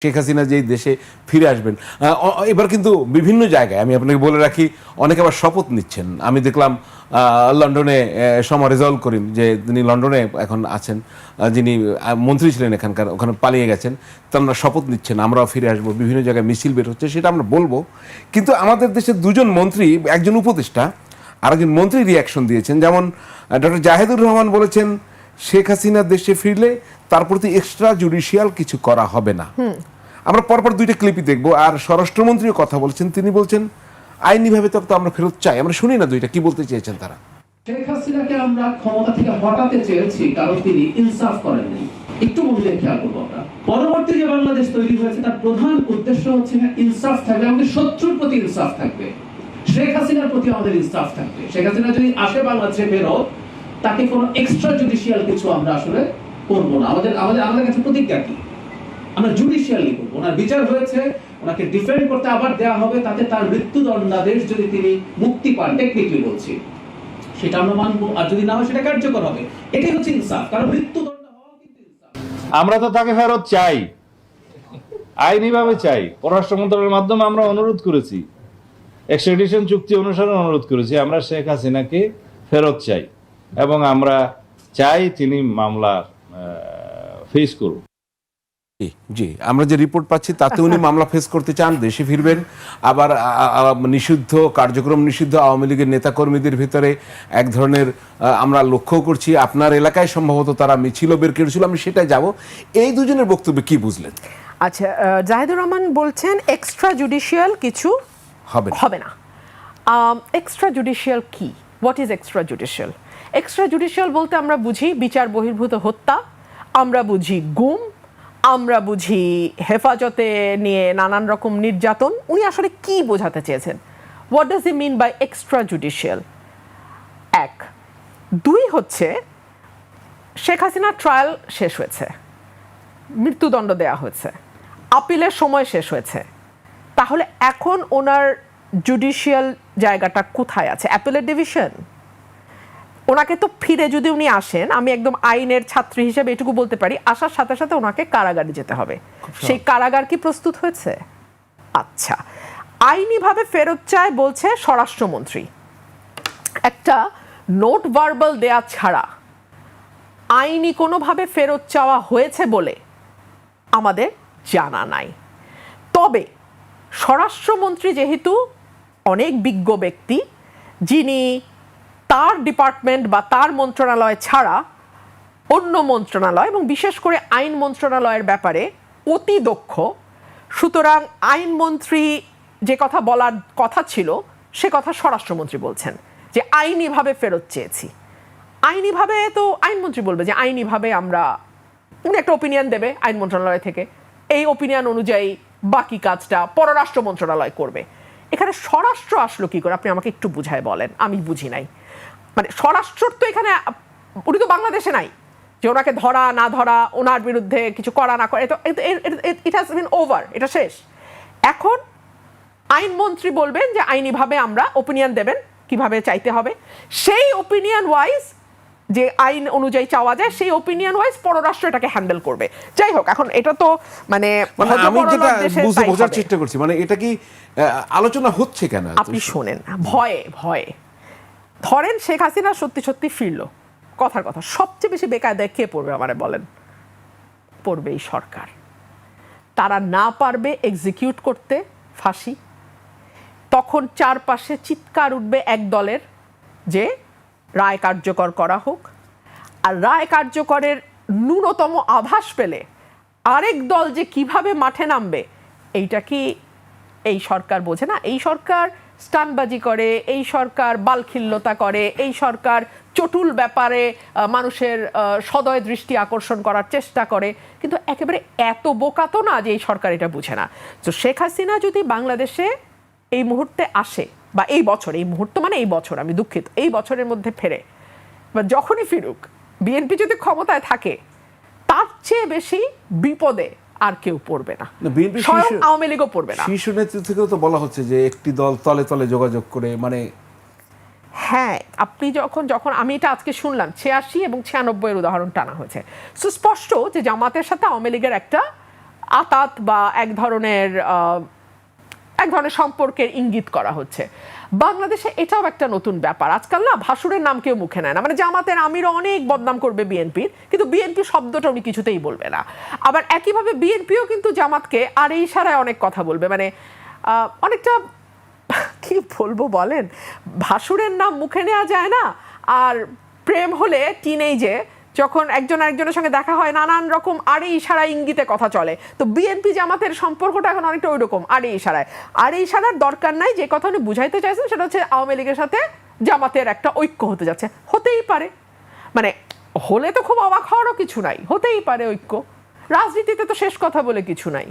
শেখ হাসিনা যেই দেশে ফিরে আসবেন এবার কিন্তু বিভিন্ন জায়গায় আমি আপনাকে বলে রাখি অনেকে আবার শপথ নিচ্ছেন। আমি দেখলাম লন্ডনে সমা রেজাউল করিম যে তিনি লন্ডনে এখন আছেন, যিনি মন্ত্রী ছিলেন এখানকার, ওখানে পালিয়ে গেছেন, তারা শপথ নিচ্ছেন আমরাও ফিরে আসবো। বিভিন্ন জায়গায় মিছিল বের হচ্ছে, সেটা আমরা বলবো। কিন্তু আমাদের দেশের দুজন মন্ত্রী, একজন উপদেষ্টা আর একজন মন্ত্রী রিয়াকশন দিয়েছেন। যেমন ডক্টর জাহেদুর রহমান বলেছেন শেখ হাসিনা দেশে ফিরলে তার প্রতি এক্সট্রা জুডিশিয়াল কিছু করা হবে না। আমরা পরপর দুইটা ক্লিপই দেখবো। আর স্বরাষ্ট্রমন্ত্রীও কথা বলছেন, তিনি বলছেন আইনিভাবে তো আমরা ফেরত চাই। আমরা শুনি না দুইটা কি বলতে চেয়েছেন তারা। শেখ হাসিনাকে আমরা ক্ষমতা থেকে হটাতে চেয়েছি কারণ তিনি ইনসাফ করেননি। একটু মনোযোগ খেয়াল করবো আমরা। পরবর্তী যে বাংলাদেশ তৈরি হয়েছে তার প্রধান উদ্দেশ্য হচ্ছে ইনসাফ থাকবে, আমাদের শত্রুর প্রতি ইনসাফ থাকবে, শেখ হাসিনার প্রতি আমাদের ইনসাফ থাকবে। শেখ হাসিনা যদি আসে বাংলাদেশে ফেরত, তাকে কোনো এক্সট্রা জুডিশিয়াল কিছু আমরা আসলে করবো না। আমাদের কাছে প্রতিজ্ঞা কি, আমরা জুডিশিয়ালি করবো। ওনার বিচার হয়েছে, ওনাকে ডিফেন্ড করতে আবার দেওয়া হবে, তাতে তার মৃত্যুদণ্ডাদেশ যদি তিনি মুক্তি পান, টেকনিক্যালি বলছি, সেটা আমরা মানবো। আর যদি না হয় সেটা কার্যকর হবে। এটাই হচ্ছে ইনসাফ, কারণ মৃত্যুদণ্ড হওয়া কিন্তু ইনসাফ। আমরা তো তাকে ফেরত চাই, আইনিভাবে চাই। পররাষ্ট্র মন্ত্রণালয়ের মাধ্যমে আমরা অনুরোধ করেছি, এক্সট্রাডিশন চুক্তি অনুসারে অনুরোধ করেছি, আমরা শেখ হাসিনাকে ফেরত চাই এবং আমরা চাই তিনি মামলা ফেস করুন। জি, আমরা যে রিপোর্ট পাচ্ছি তাতে উনি মামলা ফেস করতে চান, দেশে ফিরবেন। আবার নিষিদ্ধ কার্যক্রম, নিষিদ্ধ আওয়ামী লীগের নেতাকর্মীদের ভিতরে এক ধরনের আমরা লক্ষ্য করছি, আপনার এলাকায় সম্ভবত তারা মিছিল বের করেছিল, আমি সেটাই যাব। এই দুজনের বক্তব্য কি বুঝলেন? আচ্ছা, জাহিদুর রহমান বলছেন এক্সট্রা জুডিশিয়াল কিছু হবে না। এক্সট্রা জুডিশিয়াল কি? What is extra judicial? Extra judicial বলতে আমরা বুঝি বিচার বহির্ভূত হত্যা, আমরা বুঝি গুম, আমরা বুঝি হেফাজতে নিয়ে নানান রকম নির্যাতন। উনি আসলে কি বোঝাতে চেয়েছেন? What does he mean by extra judicial? এক। দুই হচ্ছে শেখ হাসিনার ট্রায়াল শেষ হয়েছে, মৃত্যুদণ্ড দেওয়া হয়েছে, আপিলের সময় শেষ হয়েছে, তাহলে এখন ওনার জুডিশিয়াল জায়গাটা কোথায় আছে? অ্যাপিলের ডিভিশন? ওনাকে তো ফিরে যদি উনি আসেন, আমি একদম আইনের ছাত্রী হিসেবে এটুকু বলতে পারি, আসার সাথে সাথে ওনাকে কারাগারে যেতে হবে। সেই কারাগার কি প্রস্তুত হয়েছে? আচ্ছা, আইনিভাবে ফেরত চায় বলছে স্বরাষ্ট্রমন্ত্রী। একটা নোট ভার্বাল দেয়া ছাড়া আইনি কোনোভাবে ফেরত চাওয়া হয়েছে বলে আমাদের জানা নাই। তবে স্বরাষ্ট্রমন্ত্রী যেহেতু অনেক বিজ্ঞ ব্যক্তি, যিনি তার ডিপার্টমেন্ট বা তার মন্ত্রণালয় ছাড়া অন্য মন্ত্রণালয় এবং বিশেষ করে আইন মন্ত্রণালয়ের ব্যাপারে অতি দক্ষ, সুতরাং আইনমন্ত্রী যে কথা বলার কথা ছিল সে কথা স্বরাষ্ট্রমন্ত্রী বলছেন যে আইনিভাবে ফেরত চেয়েছি। আইনিভাবে তো আইনমন্ত্রী বলবে যে আইনিভাবে আমরা, উনি একটা ওপিনিয়ন দেবে আইন মন্ত্রণালয় থেকে, এই ওপিনিয়ন অনুযায়ী বাকি কাজটা পররাষ্ট্র মন্ত্রণালয় করবে। এখানে স্বরাষ্ট্র আসলো কি করে আপনি আমাকে একটু বুঝায় বলেন, আমি বুঝি নাই। মানে স্বরাষ্ট্র তো এখানে, উনি তো বাংলাদেশে নাই যে ওনাকে ধরা না ধরা, ওনার বিরুদ্ধে কিছু করা না করে, ইট হ্যাজ বিন ওভার, এটা শেষ। এখন আইনমন্ত্রী বলবেন যে আইনিভাবে আমরা ওপিনিয়ন দেবেন কিভাবে চাইতে হবে, সেই ওপিনিয়ন ওয়াইজ যে আইন অনুযায়ী চাওয়া যায় সেই ওপিনিয়ন ওয়াইজ পররাষ্ট্র এটাকে হ্যান্ডেল করবে। যাই হোক, এখন এটা তো মানে আমি যেটা বোঝার চেষ্টা করছি, মানে এটা কি আলোচনা হচ্ছে কেন? আপনি শোনেন, ভয়ে ভয়ে ধরেন শেখ হাসিনা সত্যি সত্যি ফিরল, কথার কথা, সবচেয়ে বেশি বেকায়দায় কে পড়বে আমারে বলেন? পড়বে এই সরকার। তারা না পারবে এক্সিকিউট করতে ফাঁসি, তখন চারপাশে চিৎকার উঠবে এক দলের যে রায় কার্যকর করা হোক। আর রায় কার্যকরের ন্যূনতম আভাস পেলে আরেক দল যে কিভাবে মাঠে নামবে, এইটা কি এই সরকার বোঝে না? এই সরকার স্টানবাজি করে, এই সরকার বালখিল্যতা করে, এই সরকার চটুল ব্যাপারে মানুষের সদয় দৃষ্টি আকর্ষণ করার চেষ্টা করে, কিন্তু একেবারে এত বোকা তো না যে এই সরকার এটা বুঝে না। তো শেখ হাসিনা যদি বাংলাদেশে এই মুহূর্তে আসে, বা এই বছর, এই মুহূর্ত মানে এই বছর, আমি দুঃখিত, এই বছরের মধ্যে ফেরে বা যখনই ফিরুক, বিএনপি যদি ক্ষমতায় থাকে, তার চেয়ে বেশি বিপদে আর কেউ পড়বে না, স্বয়ং আওয়ামী লীগও পড়বে না। শীর্ষ নেতৃত্ব থেকেও তো বলা হচ্ছে যে একটি দল তলে তলে যোগাযোগ করে, মানে হ্যাঁ, আপনি যখন আমি এটা আজকে শুনলাম 86 এবং 96 এর উদাহরণ টানা হয়েছে, সুস্পষ্ট যে জামাতের সাথে আওয়ামী লীগের একটা আতাত বা এক ধরনের সম্পর্কের ইঙ্গিত করা হচ্ছে। বাংলাদেশে এটাও একটা নতুন ব্যাপার, আজকাল না ভাসুরের নাম কেউ মুখে নেয় না। মানে জামাতের আমিরও অনেক বদনাম করবে বিএনপির, কিন্তু বিএনপি শব্দটা উনি কিছুতেই বলবে না। আবার একইভাবে বিএনপিও কিন্তু জামাতকে আর এই ইশারায় অনেক কথা বলবে, মানে অনেকটা কি বলবো বলেন, ভাসুরের নাম মুখে নেওয়া যায় না। আর প্রেম হলে টিনেজে যখন একজন আরেকজনের সঙ্গে দেখা হয় নানান রকম আড়ে ইশারা ইঙ্গিতে কথা চলে। তো বিএনপি জামাতের সম্পর্কটা এখন অনেকটা ওই রকম আড়ে ইশারায়। আড়ে ইশারার দরকার নাই, যে কথা উনি বুঝাইতে চাইছেন সেটা হচ্ছে আওয়ামী লীগের সাথে জামাতের একটা ঐক্য হতে যাচ্ছে। হতেই পারে, মানে হলে তো খুব অবাক হওয়ারও কিছু নাই, হতেই পারে ঐক্য। রাজনীতিতে তো শেষ কথা বলে কিছু নাই।